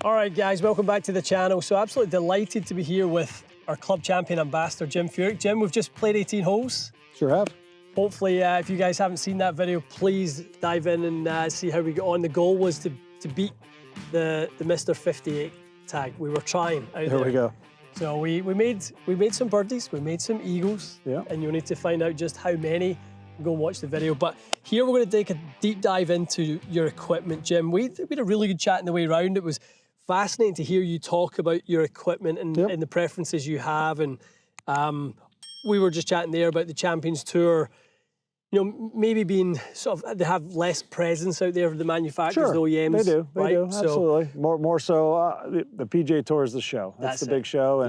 All right, guys, welcome back to the channel. So absolutely delighted to be here with our club champion ambassador, Jim Furyk. Jim, we've just played 18 holes. Sure have. Hopefully, if you guys haven't seen that video, please dive in and see how we got on. The goal was to beat the Mr. 58 tag. We were trying out there. There we go. So we made some birdies, we made some eagles, yeah. And you'll need to find out just how many. Go and watch the video. But here we're going to take a deep dive into your equipment, Jim. We had a really good chat on the way around. It was fascinating to hear you talk about your equipment and the preferences you have. And we were just chatting there about the Champions Tour, you know, maybe being sort of, they have less presence out there for the manufacturers, the OEMs. They do, right? they do, absolutely. More so, the PGA Tour is the show. That's the big show,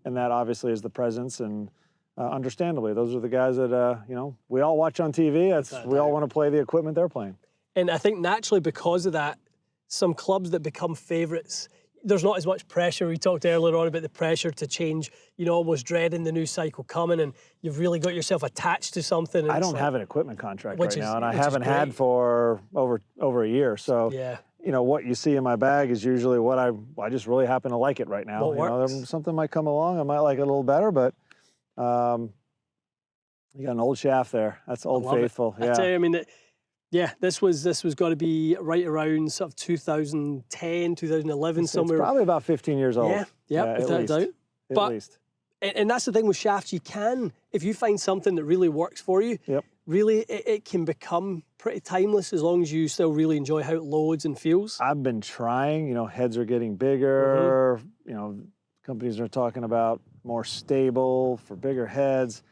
and that obviously is the presence. And understandably, those are the guys that, you know, we all watch on TV. We all want to play the equipment they're playing. And I think naturally because of that, some clubs that become favourites, there's not as much pressure. We talked earlier on about the pressure to change, you know, almost dreading the new cycle coming, and you've really got yourself attached to something. I don't have an equipment contract right now, and I haven't had for over a year. So, you know, what you see in my bag is usually what I just really happen to like it right now. What works? You know, something might come along, I might like it a little better, but you got an old shaft there. That's Old Faithful. I tell you, I mean, this was got to be right around sort of 2010, 2011, somewhere. It's probably about 15 years old. Yeah, without a doubt. At least. And that's the thing with shafts. You can, if you find something that really works for you, really it can become pretty timeless as long as you still really enjoy how it loads and feels. I've been trying. You know, heads are getting bigger. You know, companies are talking about more stable for bigger heads.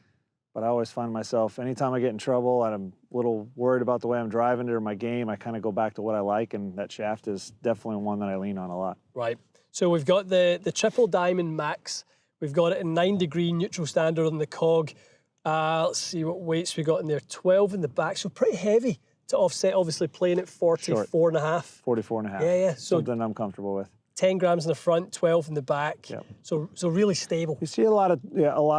But I always find myself, anytime I get in trouble and I'm a little worried about the way I'm driving it or my game, I kind of go back to what I like, and that shaft is definitely one that I lean on a lot. Right. So we've got the Triple Diamond Max. We've got it in 9-degree neutral standard on the cog. Let's see what weights we got in there. 12 in the back, so pretty heavy to offset, obviously playing at 44.5. 44.5. Yeah. So something I'm comfortable with. 10 grams in the front, 12 in the back. So really stable. You see a lot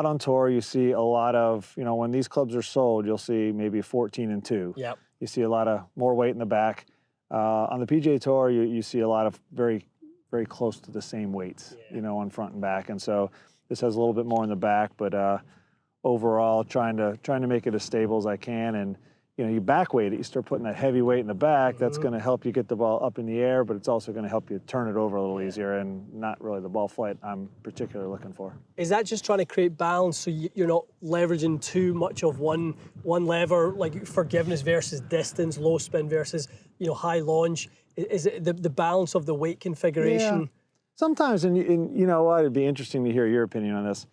on tour. You see a lot of, you know, when these clubs are sold, you'll see maybe 14 and 2. You see a lot of more weight in the back. On the PGA Tour, you see a lot of very, very close to the same weights, you know, on front and back. And so this has a little bit more in the back, but overall, trying to make it as stable as I can. And you know, you back weight it, you start putting that heavy weight in the back, that's going to help you get the ball up in the air, but it's also going to help you turn it over a little easier, and not really the ball flight I'm particularly looking for. Is that just trying to create balance so you're not leveraging too much of one lever, like forgiveness versus distance, low spin versus, you know, high launch? Is it the balance of the weight configuration? Yeah. Sometimes, and you know what, it'd be interesting to hear your opinion on this.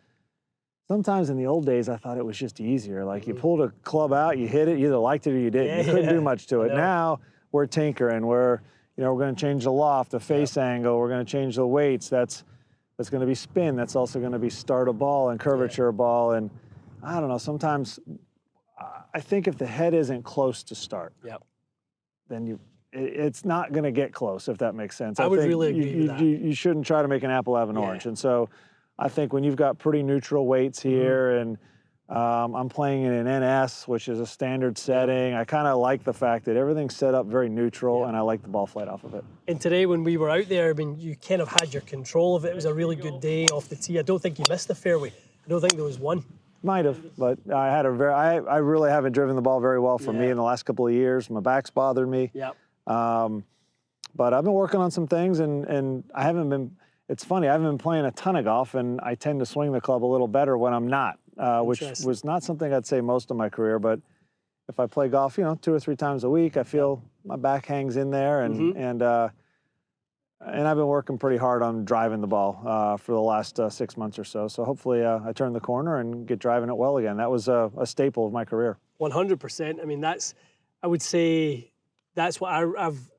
Sometimes in the old days, I thought it was just easier. Like you pulled a club out, you hit it, you either liked it or you didn't. You couldn't do much to it. Now we're tinkering. We're going to change the loft, the face angle. We're going to change the weights. That's going to be spin. That's also going to be start a ball and curvature ball. And I don't know. Sometimes I think if the head isn't close to start, then it's not going to get close. If that makes sense. I would really agree with that. You shouldn't try to make an apple out of an orange. And so I think when you've got pretty neutral weights here, and I'm playing in an NS, which is a standard setting, I kind of like the fact that everything's set up very neutral, and I like the ball flight off of it. And today when we were out there, I mean, you kind of had your control of it. It was a really good day off the tee. I don't think you missed the fairway. I don't think there was one. Might have, but I had I really haven't driven the ball very well for me in the last couple of years. My back's bothered me. But I've been working on some things, and I haven't been. It's funny, I haven't been playing a ton of golf, and I tend to swing the club a little better when I'm not, which was not something I'd say most of my career, but if I play golf, you know, 2 or 3 times a week, I feel my back hangs in there, and I've been working pretty hard on driving the ball for the last 6 months or so. So hopefully I turn the corner and get driving it well again. That was a staple of my career. 100%. I mean, I would say that's what I've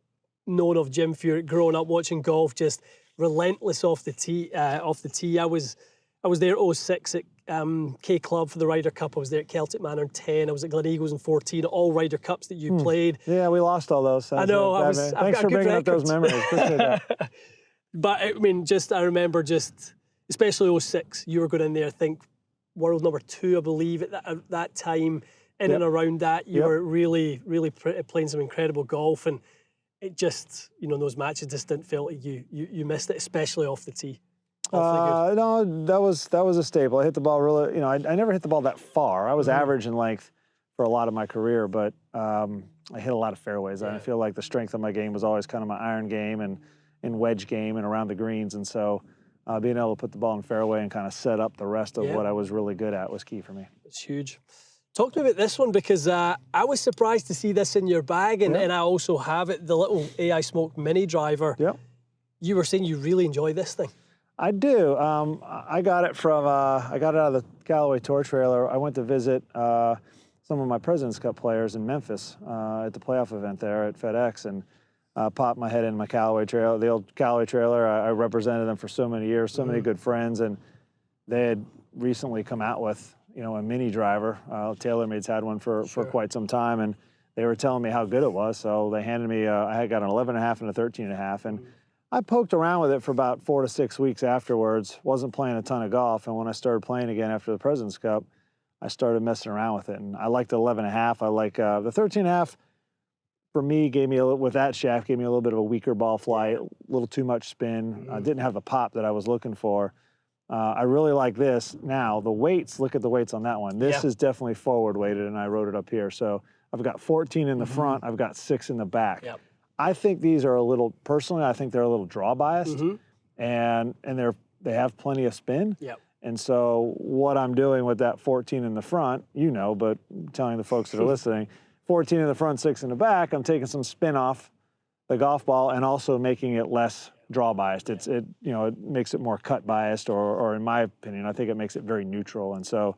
known of Jim Furyk growing up watching golf, just relentless off the tee. I was there at 06 at K Club for the Ryder Cup. I was there at Celtic Manor in 10. I was at Glen Eagles in 14. All Ryder Cups that you played. Yeah, we lost all those. I know. Thanks for bringing up those memories. Appreciate that. But I mean, I remember especially 06. You were going in there, I think, world number 2, I believe, at that time. In and around that, you were really playing some incredible golf. And it just, you know, those matches just didn't feel like you missed it, especially off the tee. No, that was a staple. I hit the ball really, you know, I never hit the ball that far. I was average in length for a lot of my career, but I hit a lot of fairways. I feel like the strength of my game was always kind of my iron game and wedge game and around the greens. And so being able to put the ball in fairway and kind of set up the rest of what I was really good at was key for me. It's huge. Talk to me about this one, because I was surprised to see this in your bag, and I also have it, the little AI Smoke mini driver. Yep. You were saying you really enjoy this thing. I do. I got it from, I got it out of the Callaway Tour trailer. I went to visit some of my President's Cup players in Memphis at the playoff event there at FedEx, and popped my head in my Callaway trailer, the old Callaway trailer. I represented them for so many years, so many good friends, and they had recently come out with, you know, a mini driver. TaylorMade's had one for quite some time, and they were telling me how good it was. So they handed me, I had got an 11.5 and a 13.5, and I poked around with it for about 4 to 6 weeks afterwards. Wasn't playing a ton of golf, and when I started playing again after the President's Cup, I started messing around with it, and I like the 11.5. I like the 13.5. For me, gave me with that shaft, gave me a little bit of a weaker ball flight, a little too much spin. I didn't have the pop that I was looking for. I really like this. Now, the weights, look at the weights on that one. This is definitely forward weighted, and I wrote it up here. So I've got 14 in the front, I've got 6 in the back. I think these are a little, personally, I think they're a little draw biased, and they have plenty of spin. And so what I'm doing with that 14 in the front, you know, but I'm telling the folks that are listening, 14 in the front, 6 in the back, I'm taking some spin off the golf ball and also making it less draw biased. It you know, it makes it more cut biased, or in my opinion, I think it makes it very neutral. And so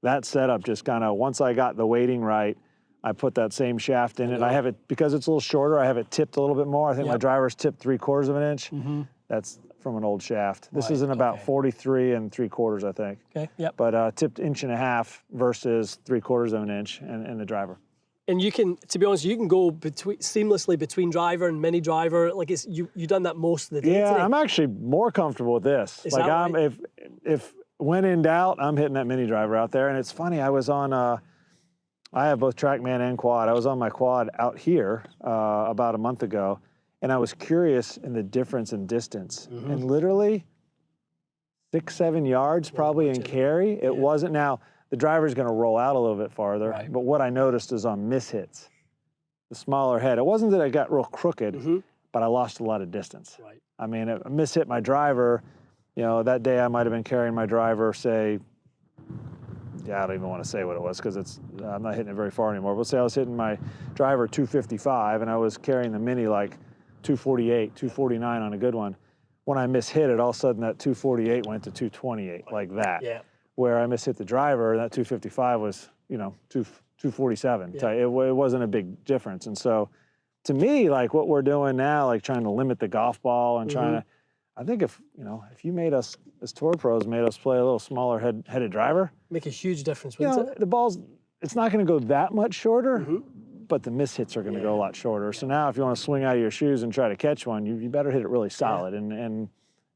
that setup just kind of, once I got the weighting right, I put that same shaft in it. I have it, because it's a little shorter, I have it tipped a little bit more. I think my driver's tipped 3/4 of an inch. That's from an old shaft. This is in about 43 3/4, I think. But tipped 1.5 versus 3/4 of an inch in the driver. And you can, to be honest, you can go seamlessly between driver and mini driver. Like you've done that most of the day. Yeah, today. I'm actually more comfortable with this. Is like that right? if when in doubt, I'm hitting that mini driver out there. And it's funny, I was on I have both TrackMan and quad. I was on my quad out here about a month ago, and I was curious in the difference in distance. And literally 6-7 yards probably in carry. It wasn't. Now the driver's going to roll out a little bit farther, but what I noticed is on mishits, the smaller head. It wasn't that I got real crooked, but I lost a lot of distance. I mean, I mishit my driver. You know, that day I might have been carrying my driver, say, I don't even want to say what it was, because I'm not hitting it very far anymore. But say I was hitting my driver 255, and I was carrying the mini like 248, 249 on a good one. When I mishit it, all of a sudden that 248 went to 228, like that. Where I mishit the driver, that 255 was, you know, 247. It wasn't a big difference. And so to me, like what we're doing now, like trying to limit the golf ball and trying to, I think if you made us, as tour pros, made us play a little smaller headed driver. Make a huge difference, wouldn't it? The ball's, it's not going to go that much shorter, but the mishits are going to go a lot shorter. So now if you want to swing out of your shoes and try to catch one, you better hit it really solid. And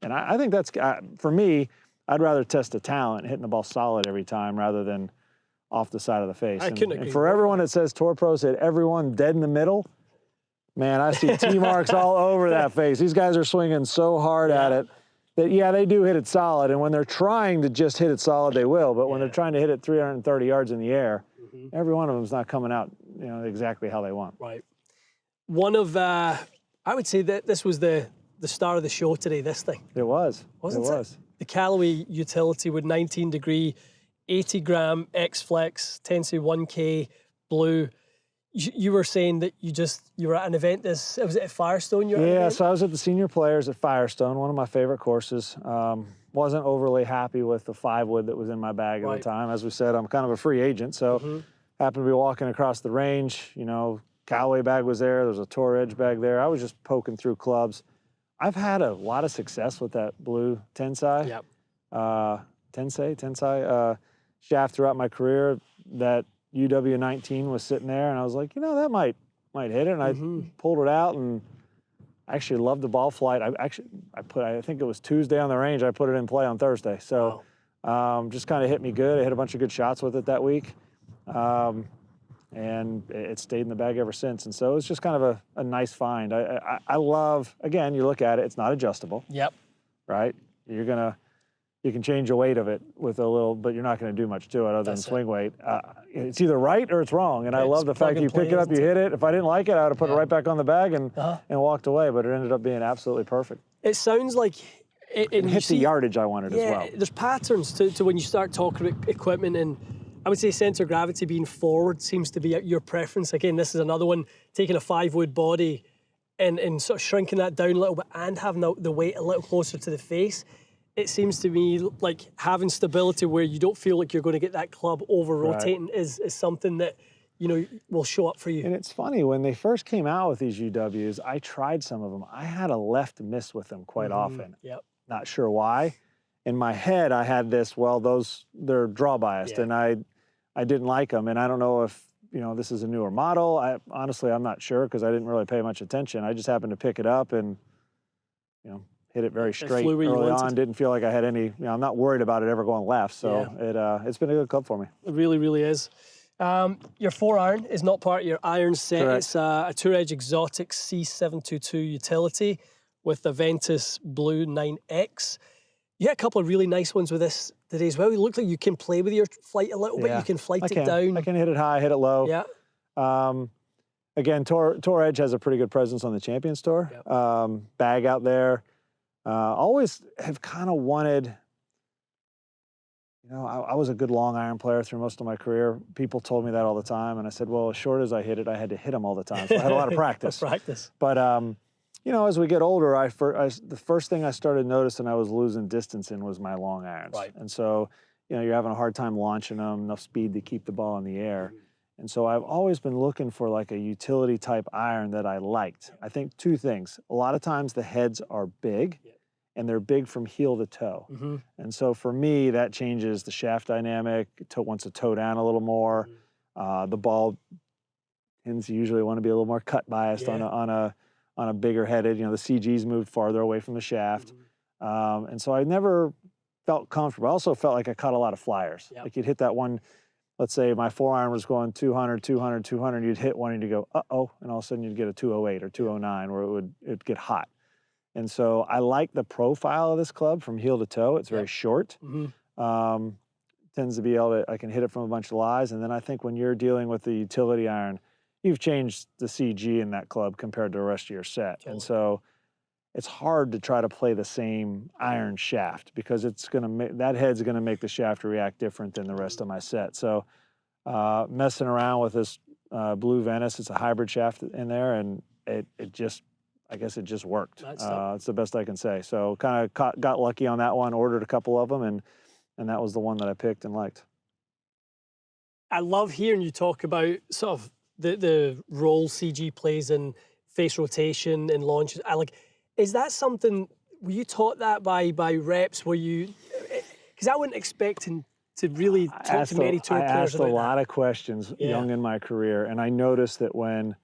I think that's, for me, I'd rather test the talent hitting the ball solid every time rather than off the side of the face. And for everyone that says tour pros hit everyone dead in the middle, man, I see T marks all over that face. These guys are swinging so hard at it that, they do hit it solid. And when they're trying to just hit it solid, they will. But when they're trying to hit it 330 yards in the air, every one of them is not coming out, exactly how they want. One of, I would say that this was the star of the show today, this thing. It was. Wasn't it? The Callaway utility with 19 degree, 80 gram X-Flex, Tensei 1K, blue. You were saying that you were at an event, was it at Firestone? So I was at the Senior Players at Firestone, one of my favorite courses. Wasn't overly happy with the 5-wood that was in my bag at the time. As we said, I'm kind of a free agent, so happened to be walking across the range. Callaway bag was there. There was a Tour Edge bag there. I was just poking through clubs. I've had a lot of success with that blue Tensei. Tensei shaft throughout my career. That UW19 was sitting there, and I was like, that might hit it. And I pulled it out, and I actually loved the ball flight. I think it was Tuesday on the range. I put it in play on Thursday. So just kind of hit me good. I hit a bunch of good shots with it that week. and it stayed in the bag ever since. And so it's just kind of a nice find. I love, again, you look at it, it's not adjustable. Yep. Right? You can change the weight of it with a little, but you're not going to do much to it other than swing weight. It's either right or it's wrong. And I love the fact that you pick it up, you hit it. If I didn't like it, I would have put it right back on the bag and walked away, but it ended up being absolutely perfect. It sounds like it hit the yardage I wanted as well. There's patterns to when you start talking about equipment, and I would say center of gravity being forward seems to be your preference. Again, this is another one, taking a 5-wood body and sort of shrinking that down a little bit and having the weight a little closer to the face. It seems to me like having stability where you don't feel like you're going to get that club over-rotating is something that, you know, will show up for you. And it's funny, when they first came out with these UWs, I tried some of them. I had a left miss with them quite often. Yep. Not sure why. In my head, I had this, well, they're draw biased, and I didn't like them. And I don't know if, you know, this is a newer model. Honestly, I'm not sure because I didn't really pay much attention. I just happened to pick it up and, you know, hit it very straight early on. Didn't feel like I had any, you know, I'm not worried about it ever going left. So it's been a good club for me. It really, really is. Your 4-iron is not part of your iron set. Correct. It's a Tour Edge Exotic C722 utility with the Ventus Blue 9X. You had a couple of really nice ones with this today as well. You look like you can play with your flight a little bit. You can flight it down. I can hit it high, hit it low. Yeah. Again, Tour Edge has a pretty good presence on the Champions Tour. Yep. Bag out there. Always have kind of wanted, you know, I was a good long iron player through most of my career. People told me that all the time. And I said, well, as short as I hit it, I had to hit them all the time. So I had a lot of practice. But, you know, as we get older, the first thing I started noticing I was losing distance in was my long irons. Right. And so, you know, you're having a hard time launching them, enough speed to keep the ball in the air. And so I've always been looking for like a utility type iron that I liked. I think two things. A lot of times the heads are big, and they're big from heel to toe. And so for me, that changes the shaft dynamic. Wants to toe down a little more. The ball tends to usually want to be a little more cut biased on a bigger headed. You know, the CG's moved farther away from the shaft. And so I never felt comfortable. I also felt like I caught a lot of flyers. Like you'd hit that one, let's say my 4-iron was going 200, 200, 200, you'd hit one and you'd go, uh-oh, and all of a sudden you'd get a 208 or 209 where it'd get hot. And so I like the profile of this club from heel to toe. It's very short. Tends to be able to, I can hit it from a bunch of lies. And then I think when you're dealing with the utility iron, you've changed the CG in that club compared to the rest of your set. And so it's hard to try to play the same iron shaft because it's going to make, that head's going to make the shaft react different than the rest of my set. So messing around with this blue Venice, it's a hybrid shaft in there, and it just, I guess it just worked. It's the best I can say. So kind of got lucky on that one, ordered a couple of them, and that was the one that I picked and liked. I love hearing you talk about sort of the role CG plays in face rotation and launches. Is that something, were you taught that by reps? Were you, because I wouldn't expect to really talk to many tour players about that. I asked a lot of questions young in my career, and I noticed that when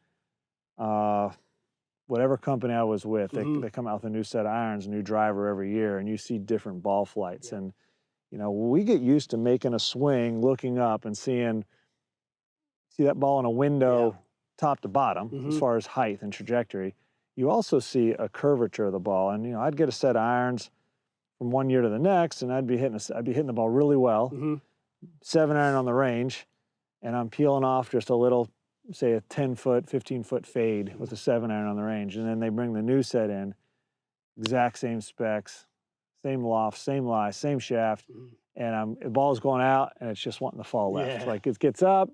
whatever company I was with, they come out with a new set of irons, a new driver every year, and you see different ball flights. And, you know, we get used to making a swing, looking up and see that ball in a window top to bottom as far as height and trajectory. You also see a curvature of the ball. And, you know, I'd get a set of irons from one year to the next, and I'd be hitting the ball really well, 7-iron on the range, and I'm peeling off just a little, say a 10-foot, 15-foot fade with a 7-iron on the range. And then they bring the new set in, exact same specs, same loft, same lie, same shaft, and the ball's going out, and it's just wanting to fall left. Like it gets up,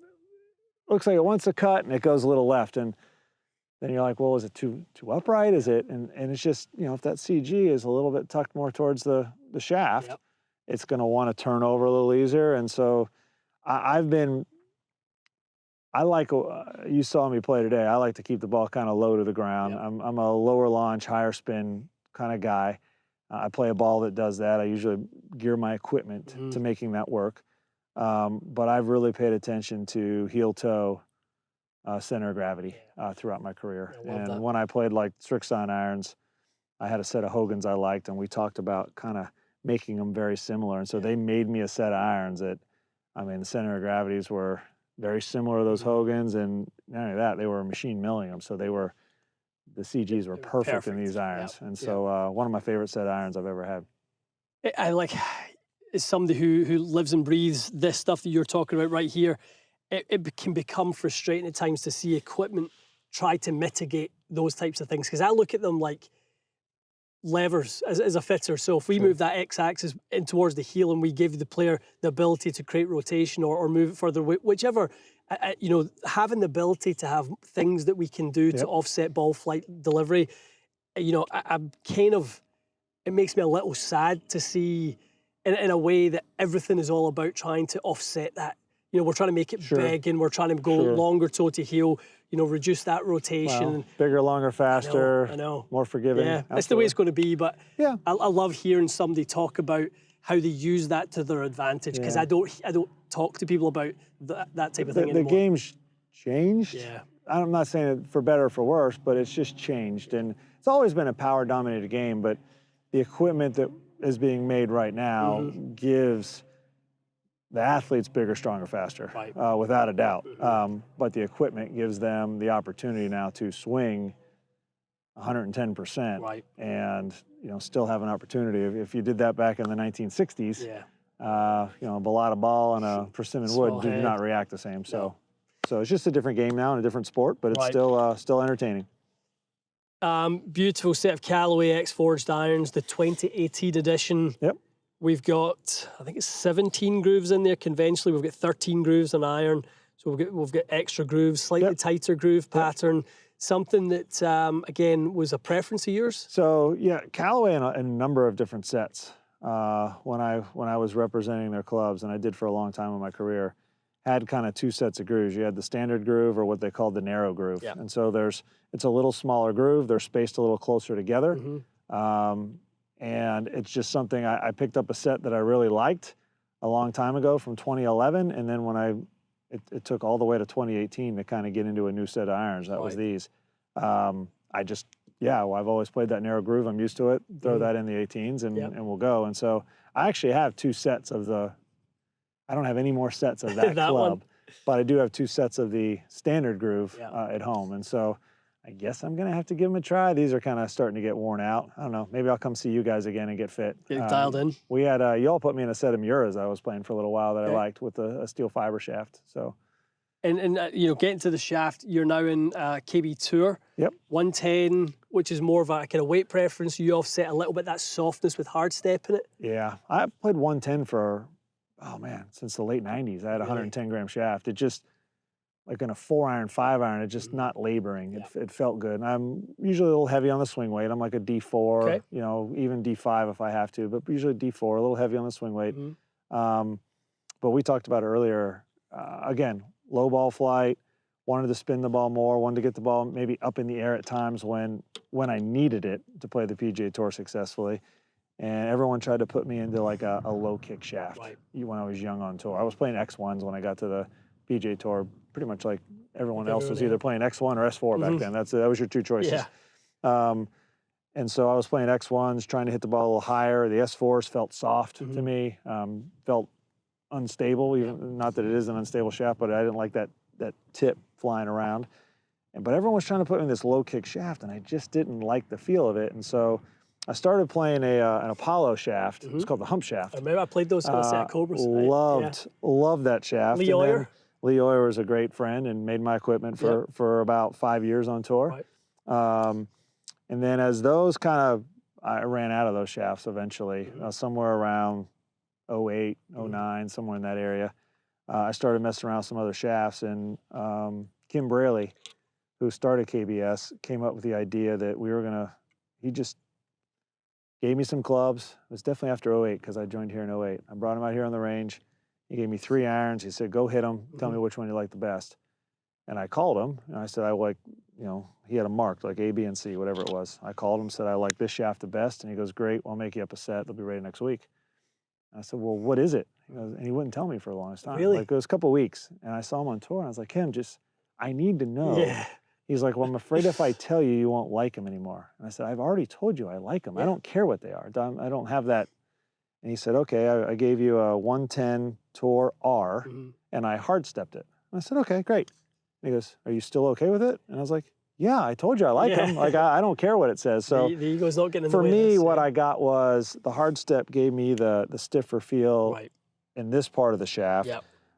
looks like it wants to cut, and it goes a little left. And then you're like, well, is it too upright? Is it? And it's just, you know, if that CG is a little bit tucked more towards the shaft, it's going to want to turn over a little easier. And so you saw me play today. I like to keep the ball kind of low to the ground. I'm a lower launch, higher spin kind of guy. I play a ball that does that. I usually gear my equipment to making that work. But I've really paid attention to heel-toe center of gravity throughout my career. And when I played like Furyk'S irons, I had a set of Hogan's I liked, and we talked about kind of making them very similar. And so they made me a set of irons that, I mean, the center of gravities were very similar to those Hogans, and not only that, they were machine milling them, so the CGs were perfect in these irons. And so one of my favorite set of irons I've ever had. I like, as somebody who lives and breathes this stuff that you're talking about right here, it can become frustrating at times to see equipment try to mitigate those types of things. Because I look at them like levers as a fitter. So if we move that x-axis in towards the heel and we give the player the ability to create rotation or move it further, whichever, you know, having the ability to have things that we can do to offset ball flight delivery, you know, I'm kind of, it makes me a little sad to see in a way that everything is all about trying to offset that. You know, we're trying to make it big and we're trying to go longer toe to heel, you know, reduce that rotation. Well, bigger, longer, faster, I know. more forgiving. Yeah, that's the way it's going to be. But I love hearing somebody talk about how they use that to their advantage, because I don't talk to people about that type of thing anymore. The game's changed. Yeah. I'm not saying it for better or for worse, but it's just changed. And it's always been a power-dominated game, but the equipment that is being made right now gives the athletes bigger, stronger, faster, without a doubt. But the equipment gives them the opportunity now to swing 110%, and you know, still have an opportunity. If you did that back in the 1960s, you know, a Bellata ball and a persimmon wood do not react the same. So, so it's just a different game now and a different sport, but it's still entertaining. Beautiful set of Callaway X Forged irons, the 2018 edition. Yep. We've got, I think it's 17 grooves in there conventionally. We've got 13 grooves on iron. So we've got extra grooves, slightly tighter groove pattern. Something that, again, was a preference of yours? So yeah, Callaway in a number of different sets. When I was representing their clubs, and I did for a long time in my career, had kind of two sets of grooves. You had the standard groove, or what they called the narrow groove. And so it's a little smaller groove. They're spaced a little closer together. And it's just something, I picked up a set that I really liked a long time ago from 2011, and then when it took all the way to 2018 to kind of get into a new set of irons. That was these. I've always played that narrow groove. I'm used to it. Throw that in the 18s and we'll go. And so I actually have two sets of I don't have any more sets of that club, but I do have two sets of the standard groove at home. And so I guess I'm going to have to give them a try. These are kind of starting to get worn out. I don't know. Maybe I'll come see you guys again and get fit. Get dialed in. We had, you all put me in a set of Muras I was playing for a little while that I liked with a steel fiber shaft. So. And you know, getting to the shaft, you're now in KB Tour. 110, which is more of a kind of weight preference. You offset a little bit that softness with hard step in it. Yeah, I played 110 for, oh man, since the late 90s. I had a 110 gram shaft. It just, like in a 4-iron, 5-iron, it's just not laboring. It felt good. And I'm usually a little heavy on the swing weight. I'm like a D4, you know, even D5 if I have to, but usually D4, a little heavy on the swing weight. But we talked about earlier, again, low ball flight, wanted to spin the ball more, wanted to get the ball maybe up in the air at times when I needed it to play the PGA Tour successfully. And everyone tried to put me into like a low kick shaft when I was young on tour. I was playing X1s when I got to the PGA Tour, pretty much like everyone else was either playing X1 or S4 back then. That was your two choices. And so I was playing X1s, trying to hit the ball a little higher. The S4s felt soft to me, felt unstable, even not that it is an unstable shaft, but I didn't like that tip flying around. But everyone was trying to put me in this low kick shaft, and I just didn't like the feel of it. And so I started playing an Apollo shaft. It's called the hump shaft. I remember I played those at Cobras. Loved that shaft. Lee Oyer? Lee Oyer was a great friend and made my equipment for about 5 years on tour. And then as those I ran out of those shafts eventually, somewhere around 08, 09, somewhere in that area. I started messing around with some other shafts, and Kim Braley, who started KBS, came up with the idea that he just gave me some clubs. It was definitely after 08 because I joined here in 08. I brought him out here on the range. He gave me 3 irons. He said, go hit them. Tell me which one you like the best. And I called him, and I said, he had a mark, like A, B, and C, whatever it was. I called him, said, I like this shaft the best. And he goes, great, I'll make you up a set. They'll be ready next week. And I said, well, what is it? He goes, and he wouldn't tell me for the longest time. Really? Like, it was a couple of weeks. And I saw him on tour, and I was like, Kim, I need to know. He's like, well, I'm afraid if I tell you, you won't like them anymore. And I said, I've already told you I like them. I don't care what they are. I don't have that. And he said, okay, I gave you a 110 Tour R, and I hard stepped it. I said, okay, great. And he goes, are you still okay with it? And I was like, yeah, I told you I like them. Like, I don't care what it says. So the ego's not getting in for the way me, of this, what I got was the hard step gave me the stiffer feel in this part of the shaft,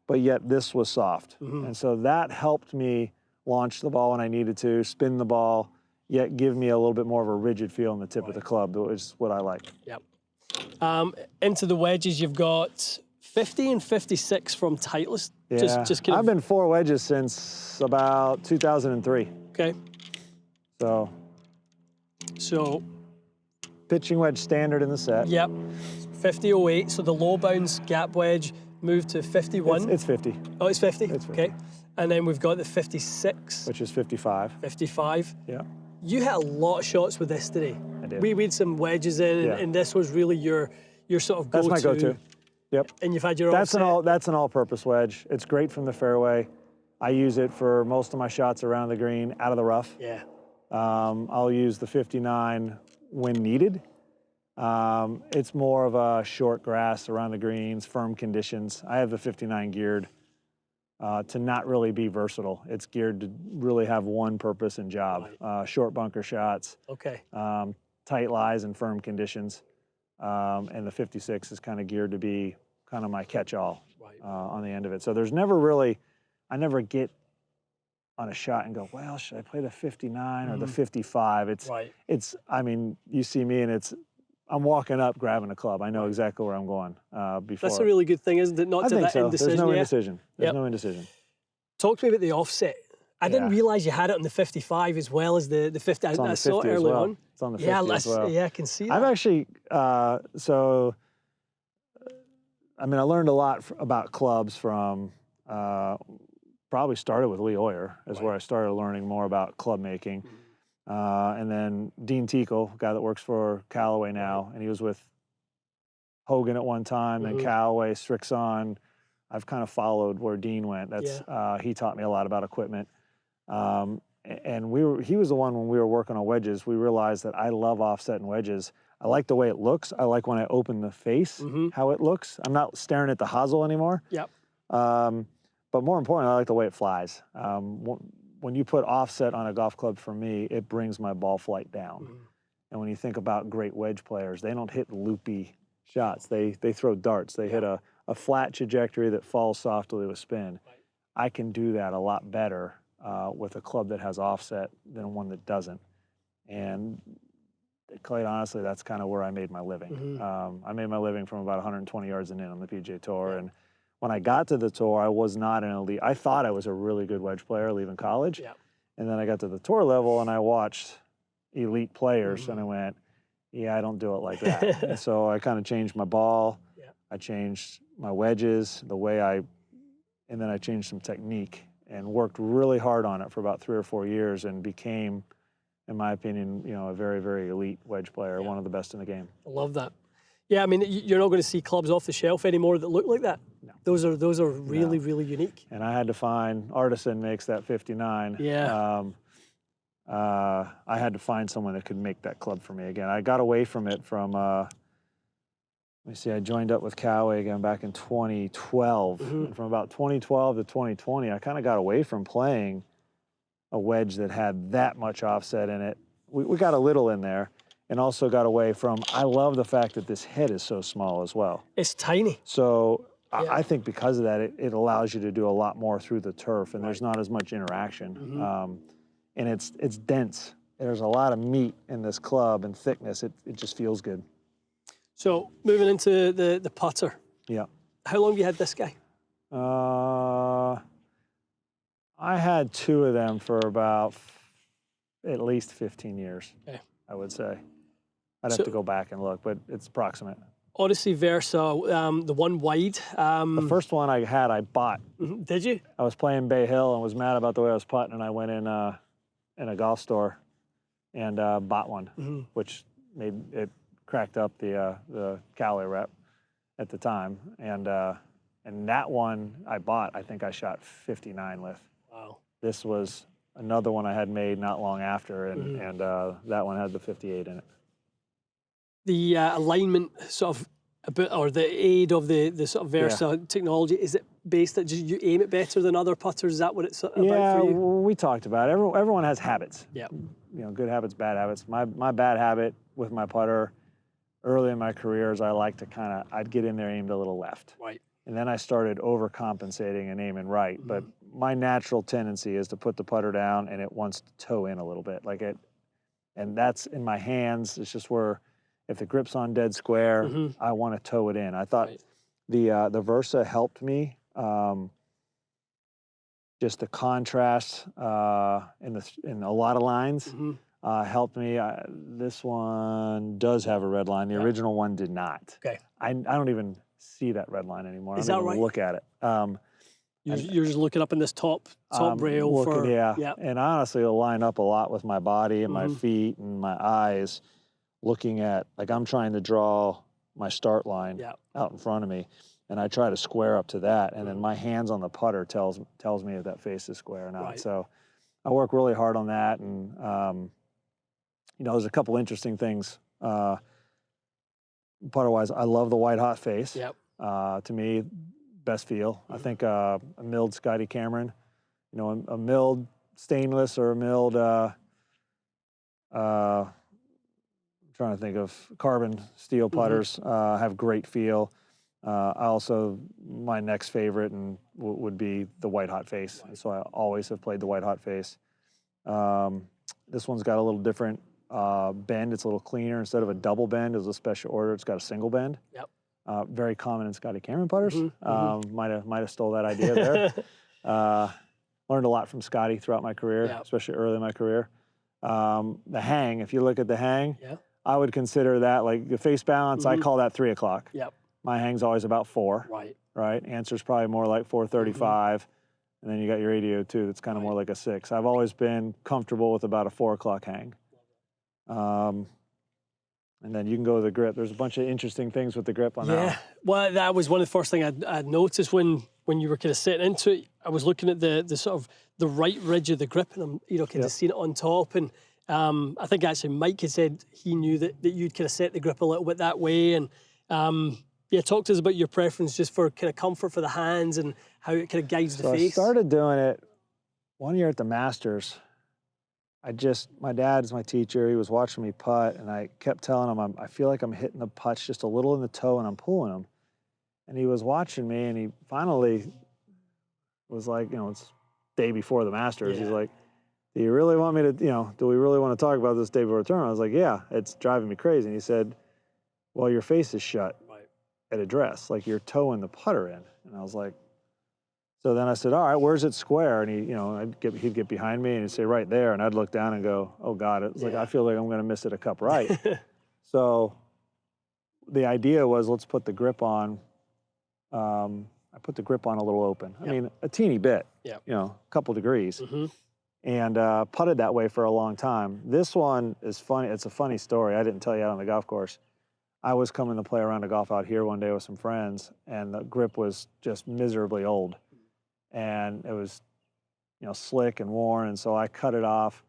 but yet this was soft. And so that helped me launch the ball when I needed to, spin the ball, yet give me a little bit more of a rigid feel in the tip of the club, which is what I like. Into the wedges, you've got 50 and 56 from Titleist. Yeah, I've been 4 wedges since about 2003. Okay. So pitching wedge standard in the set. Yep. 50-08. So the low bounce gap wedge moved to 51. It's 50. Oh, it's 50? It's 50. Okay. And then we've got the 56. Which is 55. 55. Yeah. You hit a lot of shots with this today. I did. We had some wedges in, and this was really your sort of go-to. That's my go-to. Yep. And you've had your That's an all-purpose wedge. It's great from the fairway. I use it for most of my shots around the green, out of the rough. Yeah. I'll use the 59 when needed. It's more of a short grass around the greens, firm conditions. I have the 59 geared to not really be versatile. It's geared to really have one purpose and job. Short bunker shots. Okay. Tight lies and firm conditions. And the 56 is kind of geared to be kind of my catch-all on the end of it. So there's never really, I never get on a shot and go, well, should I play the 59 or the 55? It's, I mean, you see me and I'm walking up grabbing a club. I know exactly where I'm going before. That's a really good thing, isn't it? Not I to think that so. indecision. There's no indecision. There's no indecision. Talk to me about the offset. I didn't realize you had it on the 55 as well as the 50. It's on I the saw 50 it as early well. on. It's on the 50 as well. Yeah, I can see that. I've actually, I mean, I learned a lot about clubs from, probably started with Lee Hoyer, is where I started learning more about club making. And then Dean Tickle, guy that works for Callaway now, and he was with Hogan at one time, then Callaway, Strixon. I've kind of followed where Dean went. That's he taught me a lot about equipment. And he was the one when we were working on wedges, we realized that I love offsetting wedges. I like the way it looks. I like when I open the face, how it looks. I'm not staring at the hosel anymore. Yep. But more importantly, I like the way it flies. When you put offset on a golf club, for me, it brings my ball flight down. And when you think about great wedge players, they don't hit loopy shots. They throw darts. They hit a flat trajectory that falls softly with spin. I can do that a lot better with a club that has offset than one that doesn't. And quite honestly, that's kind of where I made my living. I made my living from about 120 yards and in on the PGA Tour. And when I got to the tour, I was not an elite. I thought I was a really good wedge player leaving college. And then I got to the tour level and I watched elite players and I went, yeah, I don't do it like that. And so I kind of changed my ball. I changed my wedges, and then I changed some technique and worked really hard on it for about 3 or 4 years and became, in my opinion, a very, very elite wedge player, one of the best in the game. I love that. Yeah, I mean, you're not going to see clubs off the shelf anymore that look like that. No. Those are really, really unique. And I had to find, Artisan makes that 59. Yeah. I had to find someone that could make that club for me again. I got away from it from, let me see, I joined up with Callaway again back in 2012. And from about 2012 to 2020, I kind of got away from playing a wedge that had that much offset in it. We got a little in there. And also got away from, I love the fact that this head is so small as well. It's tiny. So I think because of that, it allows you to do a lot more through the turf, and there's not as much interaction. And it's dense. There's a lot of meat in this club and thickness. It just feels good. So moving into the putter. Yeah. How long have you had this guy? I had 2 of them for about at least 15 years, I would say. I'd have to go back and look, but it's approximate. Odyssey Versa, the one wide. The first one I had, I bought. Did you? I was playing Bay Hill and was mad about the way I was putting, and I went in a golf store and bought one, which made it cracked up the Callaway rep at the time. And that one I bought, I think I shot 59 with. Wow. This was another one I had made not long after, and that one had the 58 in it. The alignment sort of or the aid of the sort of Versa technology, is it based that you aim it better than other putters? Is that what it's about for you? Yeah, we talked about it. Everyone has habits. Yeah. You know, good habits, bad habits. My bad habit with my putter early in my career is I like to I'd get in there aimed a little left. Right. And then I started overcompensating and aiming right. But my natural tendency is to put the putter down and it wants to toe in a little bit. And that's in my hands. It's just where if the grip's on dead square, I want to toe it in. I thought the Versa helped me. Just the contrast in a lot of lines helped me. This one does have a red line. The original one did not. Okay. I don't even see that red line anymore. Is I that don't even right? look at it. You're just looking up in this top rail yeah. And honestly, it'll line up a lot with my body and my feet and my eyes, looking at, like, I'm trying to draw my start line out in front of me, and I try to square up to that, and then my hands on the putter tells me if that face is square or not. Right. So I work really hard on that, and you know, there's a couple interesting things putter-wise. I love the white hot face. Yep. To me, best feel. I think a milled Scotty Cameron, you know, a milled stainless or a milled, I'm trying to think of carbon steel putters have great feel. My next favorite would be the white hot face. Right. So I always have played the white hot face. This one's got a little different bend. It's a little cleaner. Instead of a double bend, it was a special order. It's got a single bend. Yep. Very common in Scotty Cameron putters. Might have stole that idea there. Learned a lot from Scotty throughout my career, especially early in my career. The hang, if you look at the hang, I would consider that, like the face balance, I call that 3 o'clock. Yep. My hang's always about 4. Right. Right. Answer's probably more like 4:35. And then you got your 8002 that's kind of more like a 6. I've always been comfortable with about a 4 o'clock hang. And then you can go to the grip. There's a bunch of interesting things with the grip on that one. Well, that was one of the first things I'd noticed when you were kind of setting into it. I was looking at the sort of the right ridge of the grip, and I'm, you know, kind of seeing it on top. And I think actually Mike had said he knew that you'd kind of set the grip a little bit that way. And talk to us about your preference just for kind of comfort for the hands and how it kind of guides the face. I started doing it one year at the Masters. My dad's my teacher. He was watching me putt, and I kept telling him, I feel like I'm hitting the putts just a little in the toe and I'm pulling them. And he was watching me, and he finally was like, you know, it's day before the Masters. He's like, do you really want me to, you know, do we really want to talk about this day before the tournament? I was like, yeah, it's driving me crazy. And he said, well, your face is shut at address, like you're toeing the putter in. And I was like, so then I said, all right, where's it square? And he, you know, he'd get behind me and he'd say right there. And I'd look down and go, oh God, it's like, I feel like I'm going to miss it a cup right. So the idea was, let's put the grip on. I put the grip on a little open. I mean, a teeny bit, you know, a couple degrees. And putted that way for a long time. This one is funny. It's a funny story. I didn't tell you out on the golf course. I was coming to play around a golf out here one day with some friends, and the grip was just miserably old. And it was, you know, slick and worn, and so I cut it off,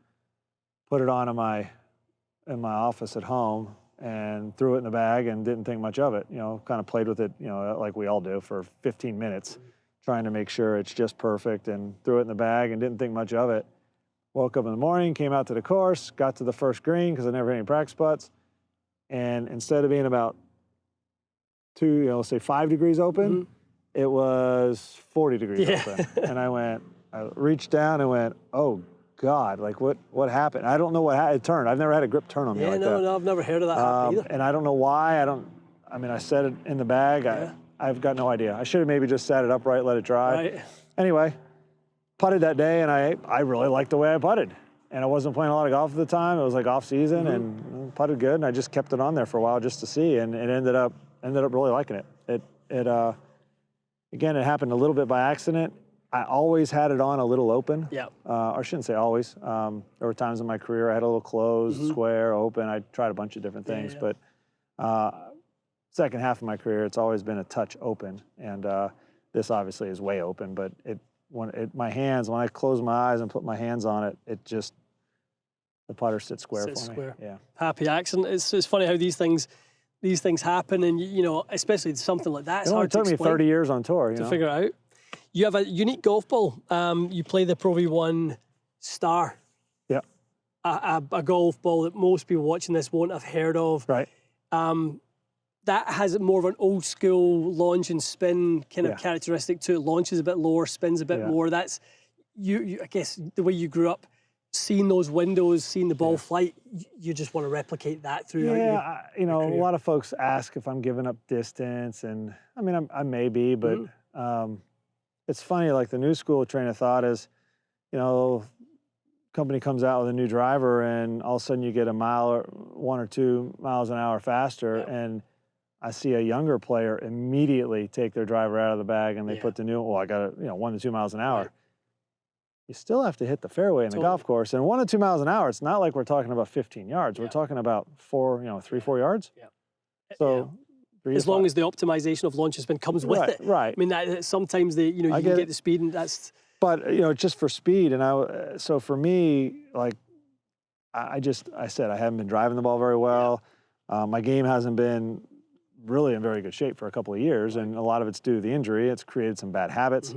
put it on in my office at home, and threw it in the bag and didn't think much of it. You know, kind of played with it, you know, like we all do for 15 minutes, trying to make sure it's just perfect, and threw it in the bag and didn't think much of it. Woke up in the morning, came out to the course, got to the first green because I never had any practice putts, and instead of being about let's say 5 degrees open, it was 40 degrees open. And I reached down and went, oh God, like what happened? I don't know what it turned. I've never had a grip turn on me like that. No, I've never heard of that happen either. And I don't know why. I mean, I set it in the bag. I've got no idea. I should have maybe just sat it upright, let it dry. Right. Anyway, putted that day, and I really liked the way I putted. And I wasn't playing a lot of golf at the time. It was like off season, and putted good. And I just kept it on there for a while just to see, and it ended up really liking it. Again, it happened a little bit by accident. I always had it on a little open. Yeah. Or I shouldn't say always. There were times in my career I had a little closed, square, open. I tried a bunch of different things, but second half of my career, it's always been a touch open, and this obviously is way open. But when I close my eyes and put my hands on it, the putter sits square for me. Yeah. Happy accident. It's funny how these things, these things happen, and you know, especially something like that, it's It only hard to took me explain, 30 years on tour, you to know? figure it out. You have a unique golf ball. You play the Pro V1 Star. Yeah. A golf ball that most people watching this won't have heard of. Right. That has more of an old school launch and spin kind of characteristic to it. Launches a bit lower, spins a bit more. That's you. I guess the way you grew up, seeing those windows, seeing the ball flight, you just want to replicate that throughout. Yeah, you know, a lot of folks ask if I'm giving up distance, and I mean, I may be, but it's funny. Like the new school train of thought is, you know, company comes out with a new driver, and all of a sudden you get a mile or 1 or 2 miles an hour faster, and I see a younger player immediately take their driver out of the bag and they put the new, well, I got it, 1 to 2 miles an hour. Right. You still have to hit the fairway in the golf course. And 1 to 2 miles an hour, it's not like we're talking about 15 yards. We're talking about 3, 4 yards. Yeah. So as long as the optimization of launch and spin comes with it. Right. I mean, sometimes you can get the speed, and that's. But just for speed, and so for me, like, I said I haven't been driving the ball very well. My game hasn't been really in very good shape for a couple of years, and a lot of it's due to the injury. It's created some bad habits.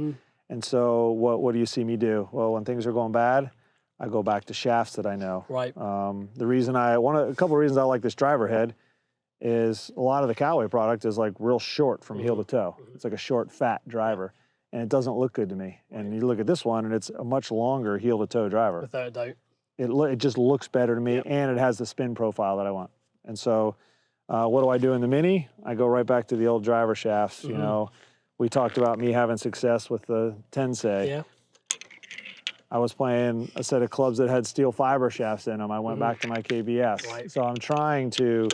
And so what do you see me do? Well, when things are going bad, I go back to shafts that I know. Right. The reason a couple of reasons I like this driver head is a lot of the Callaway product is like real short from heel to toe. It's like a short, fat driver, and it doesn't look good to me. And you look at this one, and it's a much longer heel to toe driver. Without a doubt. It just looks better to me, and it has the spin profile that I want. And so what do I do in the Mini? I go right back to the old driver shafts. You know, we talked about me having success with the Tensei. Yeah. I was playing a set of clubs that had steel fiber shafts in them. I went back to my KBS. Right. So I'm trying to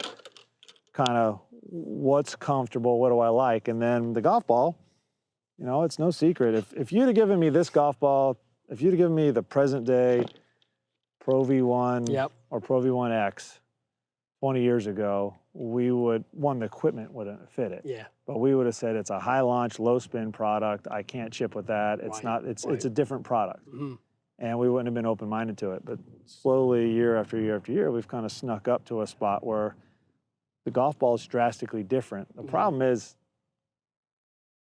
kind of what's comfortable, what do I like? And then the golf ball, it's no secret. If you'd have given me this golf ball, if you'd have given me the present day Pro V1 or Pro V1X 20 years ago, the equipment wouldn't fit it. Yeah. But we would have said it's a high launch, low spin product. I can't chip with that. It's it's a different product. And we wouldn't have been open-minded to it. But slowly, year after year after year, we've kind of snuck up to a spot where the golf ball is drastically different. The problem is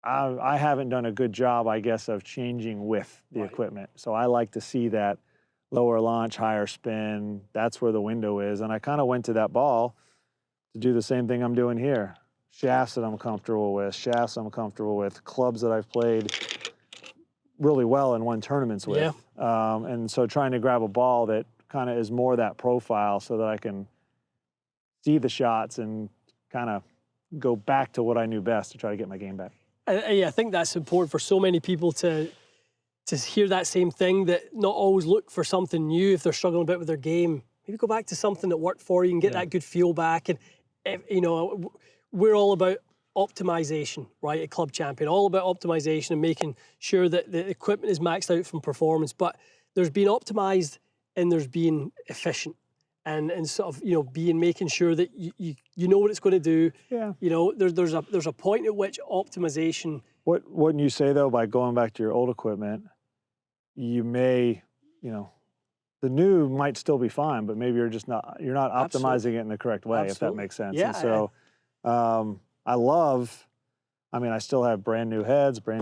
I haven't done a good job, I guess, of changing with the equipment. So I like to see that lower launch, higher spin. That's where the window is. And I kind of went to that ball to do the same thing I'm doing here. Shafts that I'm comfortable with, clubs that I've played really well and won tournaments with. Yeah. And so trying to grab a ball that kind of is more that profile so that I can see the shots and kind of go back to what I knew best to try to get my game back. I think that's important for so many people to hear that same thing, that not always look for something new if they're struggling a bit with their game. Maybe go back to something that worked for you and get that good feel back. And, we're all about optimization, right, at Club Champion, all about optimization and making sure that the equipment is maxed out from performance. But there's being optimized and there's being efficient. And sort of, making sure that you know what it's going to do. Yeah. There's a point at which optimization. What wouldn't you say, though, by going back to your old equipment, you may, the new might still be fine, but maybe you're not optimizing it in the correct way, if that makes sense. Yeah. And so I still have brand new heads. I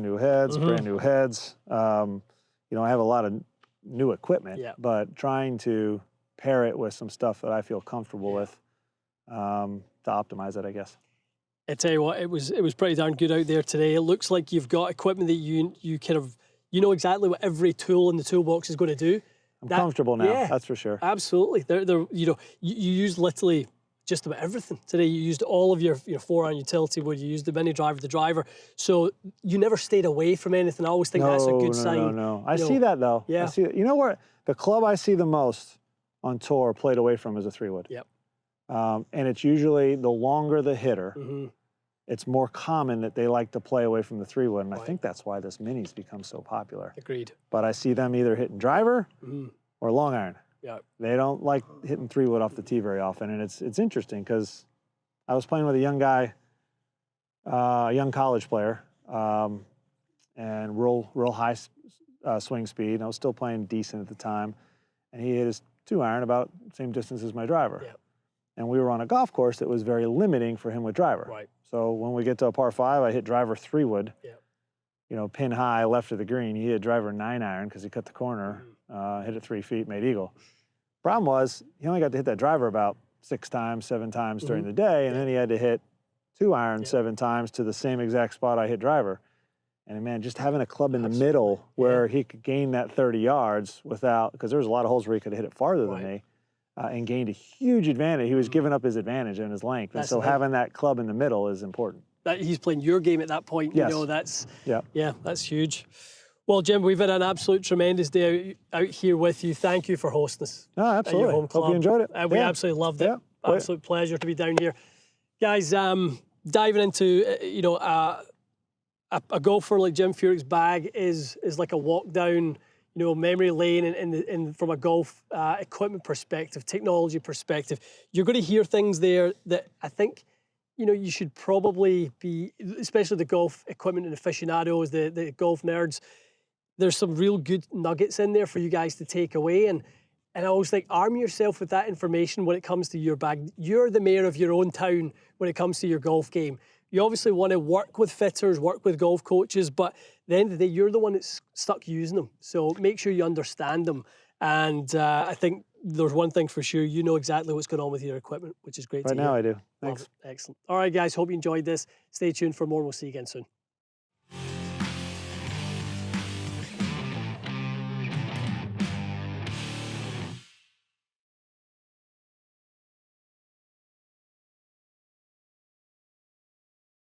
have a lot of new equipment, but trying to pair it with some stuff that I feel comfortable with to optimize it, I guess. I tell you what, it was pretty darn good out there today. It looks like you've got equipment that you kind of, know exactly what every tool in the toolbox is going to do. I'm comfortable now, that's for sure. Absolutely. You use literally just about everything. Today you used all of your 4-iron utility where you used the mini driver, the driver. So you never stayed away from anything. I always think that's a good sign. No. I see that, though. Yeah. I see that. Where the club I see the most on tour played away from is a 3-wood. Yep. And it's usually the longer the hitter, it's more common that they like to play away from the 3-wood. And I think that's why this mini's become so popular. Agreed. But I see them either hitting driver or long iron. Yeah. They don't like hitting 3-wood off the tee very often. And it's interesting because I was playing with a young guy, a young college player, and real high swing speed. I was still playing decent at the time. And he hit his 2-iron about the same distance as my driver. Yep. And we were on a golf course that was very limiting for him with driver. Right. So when we get to a par 5, I hit driver 3-wood. Yeah. You know, pin high left of the green. He hit driver 9-iron because he cut the corner, hit it 3 feet, made eagle. Problem was, he only got to hit that driver about 6 times, 7 times during the day, and then he had to hit 2-iron 7 times to the same exact spot I hit driver. And man, just having a club in the middle where he could gain that 30 yards without, because there was a lot of holes where he could have hit it farther than me, and gained a huge advantage. He was giving up his advantage and his length. And so having that club in the middle is important. That he's playing your game at that point. Yes. You know, that's that's huge. Well, Jim, we've had an absolute tremendous day out here with you. Thank you for hosting us. No, absolutely. At your home club. Hope you enjoyed it. We absolutely loved it. Absolute pleasure to be down here, guys. Diving into you know a golfer like Jim Furyk's bag is like a walk down, you know, memory lane, and from a golf equipment perspective, technology perspective. You're going to hear things there that I think, you know, you should probably be, especially the golf equipment and aficionados, the golf nerds. There's some real good nuggets in there for you guys to take away, and I always think, arm yourself with that information when it comes to your bag. You're the mayor of your own town when it comes to your golf game. You obviously want to work with fitters, work with golf coaches, but at the end of the day, you're the one that's stuck using them. So make sure you understand them. And I think there's one thing for sure, you know exactly what's going on with your equipment, which is great to hear. Right now I do. Thanks. Excellent. All right, guys, hope you enjoyed this. Stay tuned for more. We'll see you again soon.